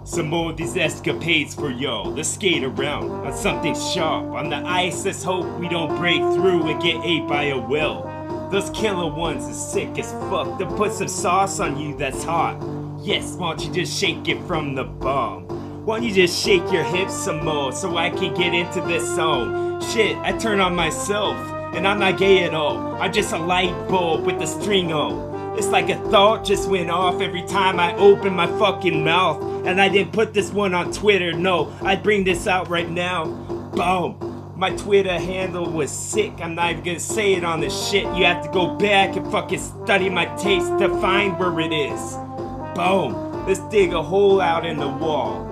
Some more of these escapades for y'all. Let's skate around on something sharp. On the ice, let's hope we don't break through and get ate by a whale. Those killer ones are sick as fuck. They'll put some sauce on you that's hot. Yes, why don't you just shake it from the bomb? Why don't you just shake your hips some more so I can get into this song? Shit, I turn on myself, and I'm not gay at all. I'm just a light bulb with a string on. It's like a thought just went off every time I open my fucking mouth. And I didn't put this one on Twitter, no, I'd bring this out right now. Boom. My Twitter handle was sick. I'm not even gonna say it on this shit. You have to go back and fucking study my taste to find where it is. Boom. Let's dig a hole out in the wall.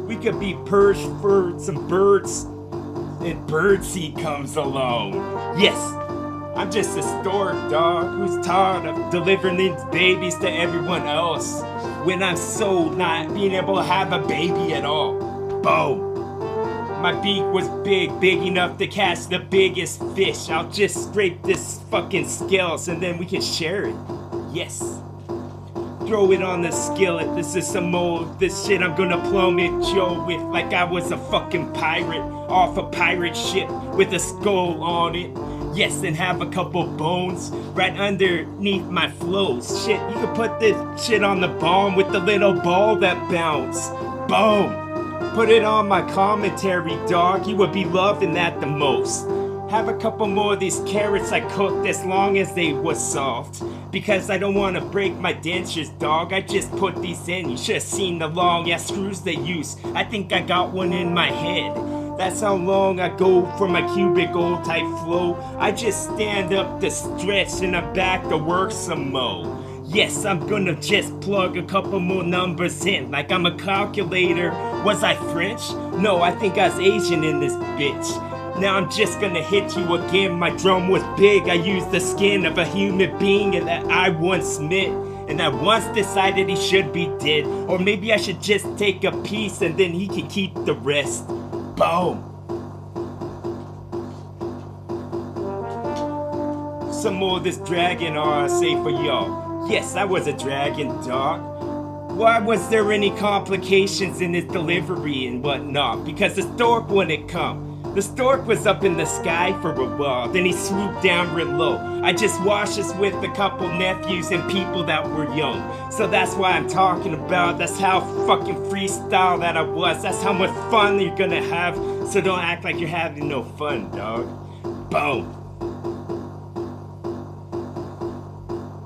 We could be perched for some birds, and birdseed comes along. Yes, I'm just a stork dog who's tired of delivering these babies to everyone else when I'm so not being able to have a baby at all. Boom. My beak was big enough to catch the biggest fish. I'll just scrape this fucking scales and then we can share it. Yes. Throw it on the skillet. This is some more of this shit I'm gonna plummet Joe with like I was a fucking pirate off a pirate ship with a skull on it. Yes, and have a couple bones right underneath my flows. Shit, you can put this shit on the bomb with the little ball that bounce. Boom. Put it on my commentary, dog. You would be loving that the most. Have a couple more of these carrots I cooked as long as they was soft. Because I don't want to break my dentures, dog. I just put these in. You should have seen the long ass screws they use. I think I got one in my head. That's how long I go for my cubicle type flow. I just stand up to stretch and I'm back to work some more. Yes, I'm gonna just plug a couple more numbers in like I'm a calculator. Was I French? No, I think I was Asian in this bitch. Now I'm just gonna hit you again. My drum was big. I used the skin of a human being that I once met. And I once decided he should be dead. Or maybe I should just take a piece and then he can keep the rest. Boom. Some more of this dragon say for y'all. Yes, I was a dragon, dog. Why was there any complications in his delivery and whatnot? Because the stork wouldn't come. The stork was up in the sky for a while, then he swooped down real low. I just watched this with a couple nephews and people that were young. So that's why I'm talking about, that's how fucking freestyle that I was. That's how much fun you're gonna have, so don't act like you're having no fun, dog. Boom.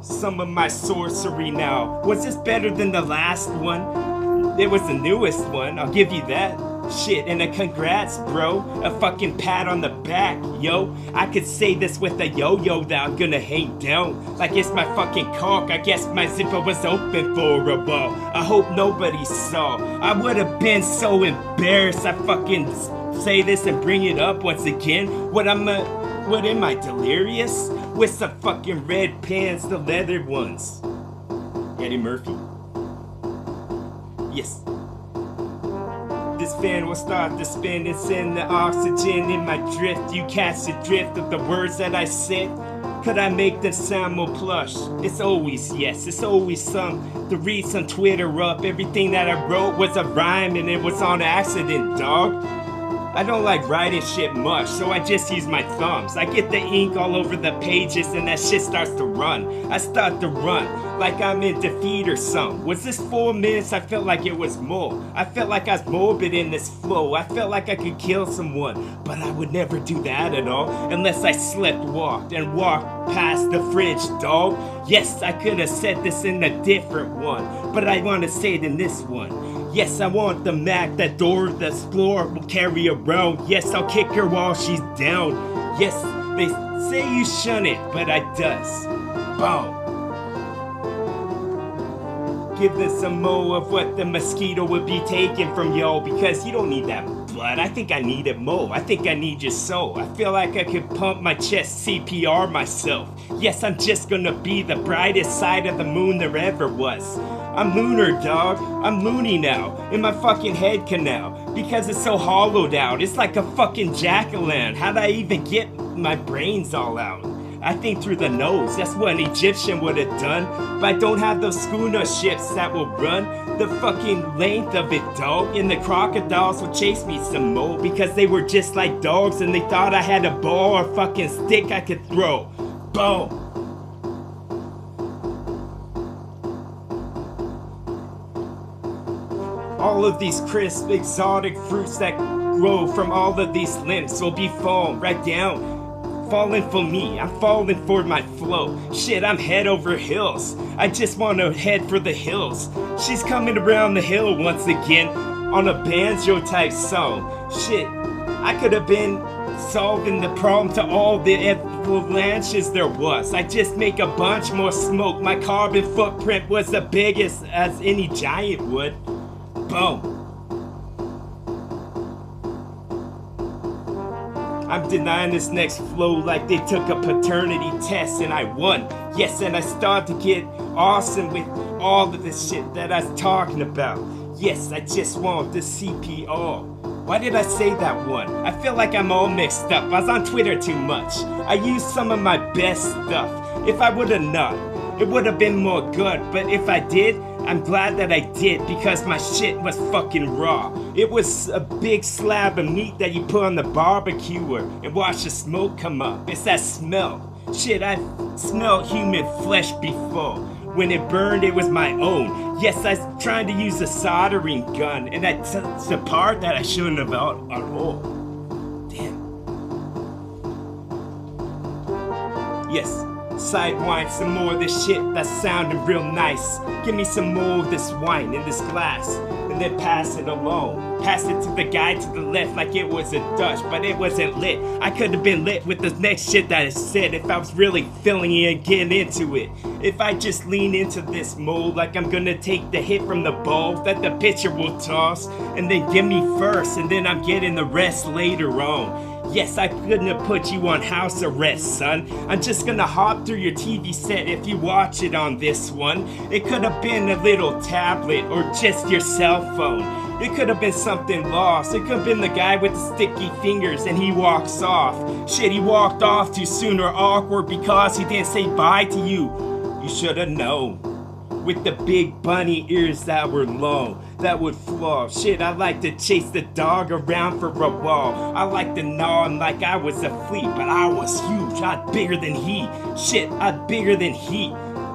Some of my sorcery now. Was this better than the last one? It was the newest one, I'll give you that. Shit, and a congrats, bro. A fucking pat on the back, yo. I could say this with a yo-yo that I'm gonna hang down like it's my fucking cock. I guess my zipper was open for a while. I hope nobody saw. I would have been so embarrassed I fucking say this and bring it up once again. What am I, delirious? With some fucking red pants, the leather ones. Eddie Murphy. Yes. This fan will start to spin and send the oxygen in my drift. You catch the drift of the words that I said. Could I make them sound more plush? It's always yes, it's always some to read some Twitter up. Everything that I wrote was a rhyme and it was on accident, dog. I don't like writing shit much, so I just use my thumbs. I get the ink all over the pages and that shit starts to run. I start to run like I'm in defeat or something. Was this 4 minutes? I felt like it was more. I felt like I was morbid in this flow. I felt like I could kill someone, but I would never do that at all unless I walked past the fridge, dog. Yes, I could have said this in a different one, but I want to say it in this one. Yes, I want the Mac that Dora the Explorer will carry around. Yes, I'll kick her while she's down. Yes, they say you shouldn't, but I does. Boom. Give this some more of what the mosquito would be taking from y'all because you don't need that blood. I think I need it more. I think I need your soul. I feel like I could pump my chest CPR myself. Yes, I'm just gonna be the brightest side of the moon there ever was. I'm lunar, dog. I'm loony now, in my fucking head canal, because it's so hollowed out. It's like a fucking jack-o'-lantern. How'd I even get my brains all out? I think through the nose, that's what an Egyptian would have done. But I don't have those schooner ships that will run the fucking length of it, dog. And the crocodiles will chase me some more because they were just like dogs and they thought I had a ball or fucking stick I could throw. Boom. All of these crisp, exotic fruits that grow from all of these limbs will be falling right down. Falling for me, I'm falling for my flow. Shit, I'm head over heels. I just want to head for the hills. She's coming around the hill once again on a banjo type song. Shit, I could have been solving the problem to all the avalanches there was. I just make a bunch more smoke. My carbon footprint was the biggest as any giant would. Boom. I'm denying this next flow like they took a paternity test and I won. Yes, and I started to get awesome with all of this shit that I was talking about. Yes, I just want the CPR. Why did I say that one? I feel like I'm all mixed up. I was on Twitter too much. I used some of my best stuff. If I would have not, it would have been more good. But if I did, I'm glad that I did because my shit was fucking raw. It was a big slab of meat that you put on the barbecuer and watch the smoke come up. It's that smell. Shit, I've smelled human flesh before. When it burned, it was my own. Yes, I was trying to use a soldering gun and I touched the part that I shouldn't have at all. Damn. Yes. Sidewind some more of this shit that's sounding real nice. Give me some more of this wine in this glass and then pass it along. Pass it to the guy to the left like it was a Dutch, but it wasn't lit. I could have been lit with the next shit that I said if I was really feeling it and getting into it. If I just lean into this mold like I'm gonna take the hit from the ball that the pitcher will toss and then give me first and then I'm getting the rest later on. Yes, I couldn't have put you on house arrest, son. I'm just gonna hop through your TV set if you watch it on this one. It could have been a little tablet or just your cell phone. It could have been something lost. It could have been the guy with the sticky fingers and he walks off. Shit, he walked off too soon or awkward because he didn't say bye to you. You should have known. With the big bunny ears that were long, that would flaw. Shit, I like to chase the dog around for a while. I like to gnaw him like I was a flea, but I was huge, I'd bigger than he. Shit, I'd bigger than he.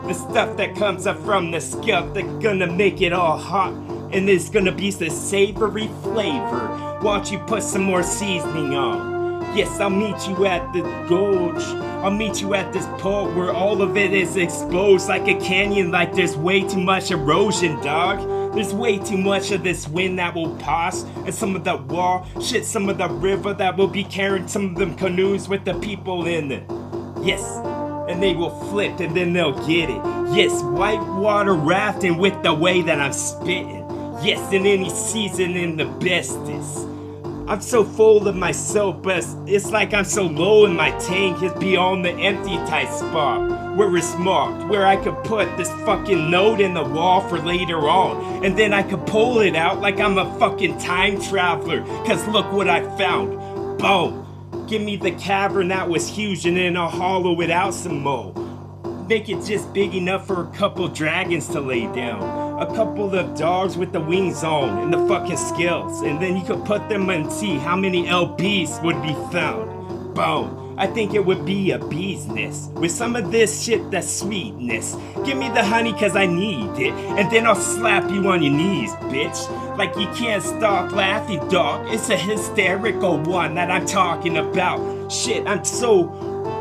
The stuff that comes up from the scalp that's gonna make it all hot, and it's gonna be the savory flavor. Why don't you put some more seasoning on? Yes, I'll meet you at the gorge. I'll meet you at this port where all of it is exposed like a canyon, like there's way too much erosion, dog. There's way too much of this wind that will pass, and some of the wall, shit, some of the river that will be carrying some of them canoes with the people in it. Yes, and they will flip and then they'll get it. Yes, whitewater rafting with the way that I'm spitting. Yes, in any season in the bestest. I'm so full of myself, but it's like I'm so low in my tank, it's beyond the empty type spot. Where it's marked, where I could put this fucking note in the wall for later on. And then I could pull it out like I'm a fucking time traveler. Cause look what I found. Boom. Give me the cavern that was huge and then I'll hollow it out some more. Make it just big enough for a couple dragons to lay down. A couple of dogs with the wings on and the fucking scales. And then you could put them and see how many LBs would be found. Boom. I think it would be a bee's nest. With some of this shit, that sweetness. Give me the honey cause I need it. And then I'll slap you on your knees, bitch. Like you can't stop laughing, dog. It's a hysterical one that I'm talking about. Shit, I'm so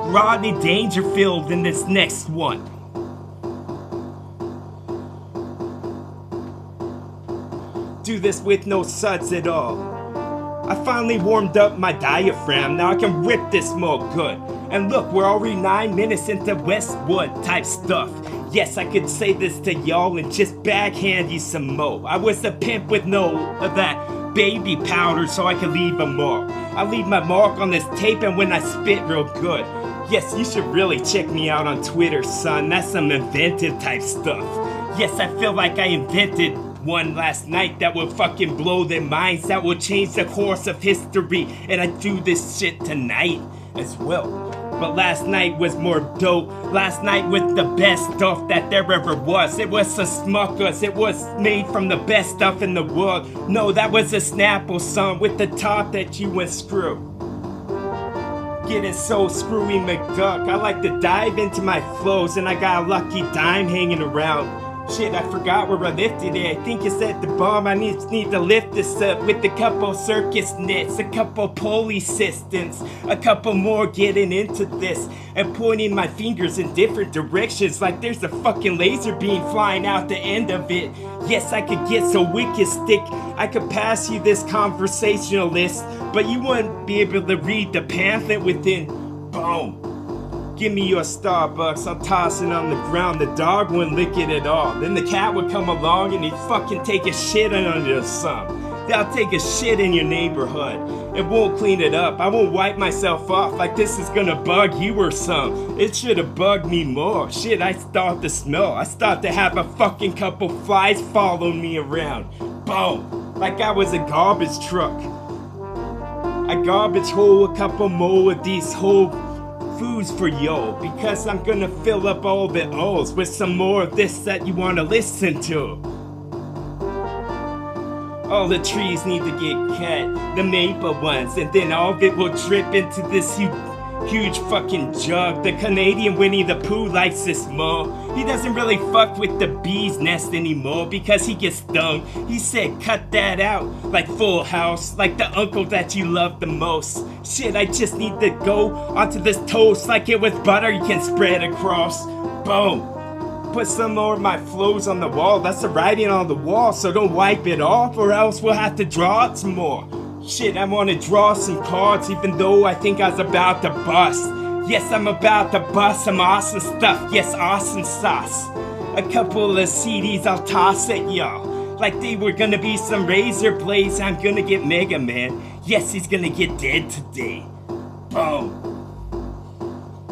Rodney Dangerfield in this next one. Do this with no suds at all. I finally warmed up my diaphragm, now I can rip this more good. And look, we're already 9 minutes into Westwood type stuff. Yes, I could say this to y'all and just backhand you some more. I was a pimp with no of that baby powder so I could leave a mark. I leave my mark on this tape and when I spit real good. Yes, you should really check me out on Twitter, son. That's some inventive type stuff. Yes, I feel like I invented one last night that will fucking blow their minds, that will change the course of history. And I do this shit tonight as well. But last night was more dope. Last night was the best stuff that there ever was. It was a Smuckers. It was made from the best stuff in the world. No, that was a Snapple song with the top that you unscrew. Getting so screwy McDuck. I like to dive into my flows, and I got a lucky dime hanging around. Shit, I forgot where I lifted it. I think it's at the bottom. I need to lift this up with a couple circus nets, a couple pulley systems, a couple more getting into this, and pointing my fingers in different directions like there's a fucking laser beam flying out the end of it. Yes, I could get so wicked stick, I could pass you this conversationalist, but you wouldn't be able to read the pamphlet within. Boom. Give me your Starbucks, I'm tossing on the ground, the dog wouldn't lick it at all. Then the cat would come along and he'd fucking take a shit under the sun. They'll take a shit in your neighborhood. It won't clean it up, I won't wipe myself off like this is gonna bug you or some. It should've bugged me more. Shit, I start to smell. I start to have a fucking couple flies follow me around. Boom, like I was a garbage truck. I garbage hole a couple more of these whole foods for yo, because I'm gonna fill up all the O's with some more of this that you wanna listen to. All the trees need to get cut, the maple ones, and then all of it will drip into this huge fucking jug. The Canadian Winnie the Pooh likes this more. He doesn't really fuck with the bee's nest anymore because he gets stung. He said cut that out, like Full House, like the uncle that you love the most. Shit, I just need to go onto this toast like it was butter you can spread across. Boom. Put some more of my flows on the wall. That's the writing on the wall, so don't wipe it off or else we'll have to draw it some more. Shit, I wanna draw some cards even though I think I was about to bust. Yes, I'm about to bust some awesome stuff. Yes, awesome sauce. A couple of CDs I'll toss at y'all like they were gonna be some razor blades. I'm gonna get Mega Man. Yes, he's gonna get dead today. Boom.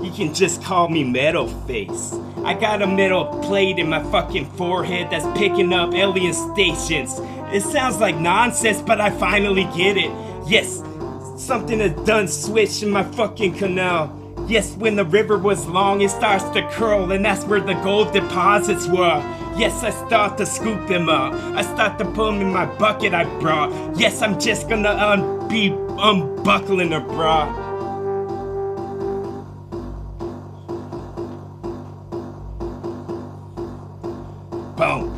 You can just call me Metal Face. I got a metal plate in my fucking forehead that's picking up alien stations. It sounds like nonsense, but I finally get it. Yes, something has done switched in my fucking canal. Yes, when the river was long, it starts to curl, and that's where the gold deposits were. Yes, I start to scoop them up. I start to put them in my bucket I brought. Yes, I'm just gonna be unbuckling her bra. Boom.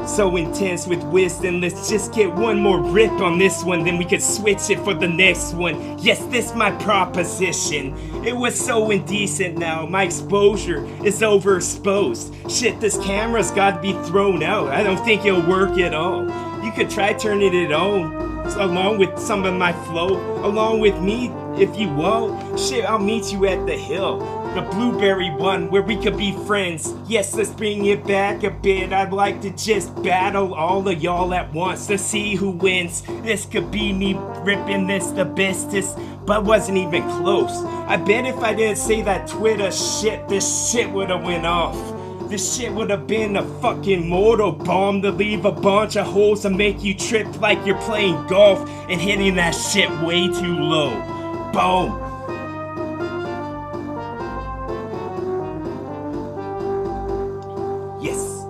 So intense with wisdom, let's just get one more rip on this one, then we could switch it for the next one. Yes, this my proposition. It was so indecent now, my exposure is overexposed. Shit, this camera's gotta be thrown out. I don't think it'll work at all. You could try turning it on, along with some of my flow, along with me if you want. Shit, I'll meet you at the hill. The blueberry one where we could be friends. Yes, let's bring it back a bit. I'd like to just battle all of y'all at once to see who wins. This could be me ripping this the bestest, but wasn't even close. I bet if I didn't say that Twitter shit, this shit would've went off. This shit would've been a fucking mortal bomb to leave a bunch of holes and make you trip like you're playing golf and hitting that shit way too low. Boom. Yes.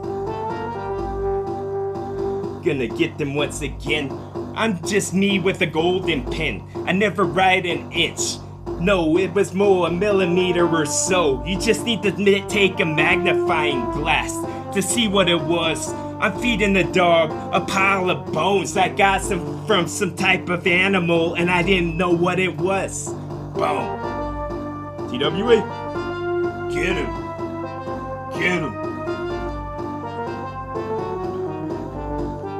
Gonna get them once again. I'm just me with a golden pen. I never write an inch. No, it was more a millimeter or so. You just need to take a magnifying glass to see what it was. I'm feeding the dog a pile of bones I got from some type of animal and I didn't know what it was. Boom. TWA. Get him. Get him.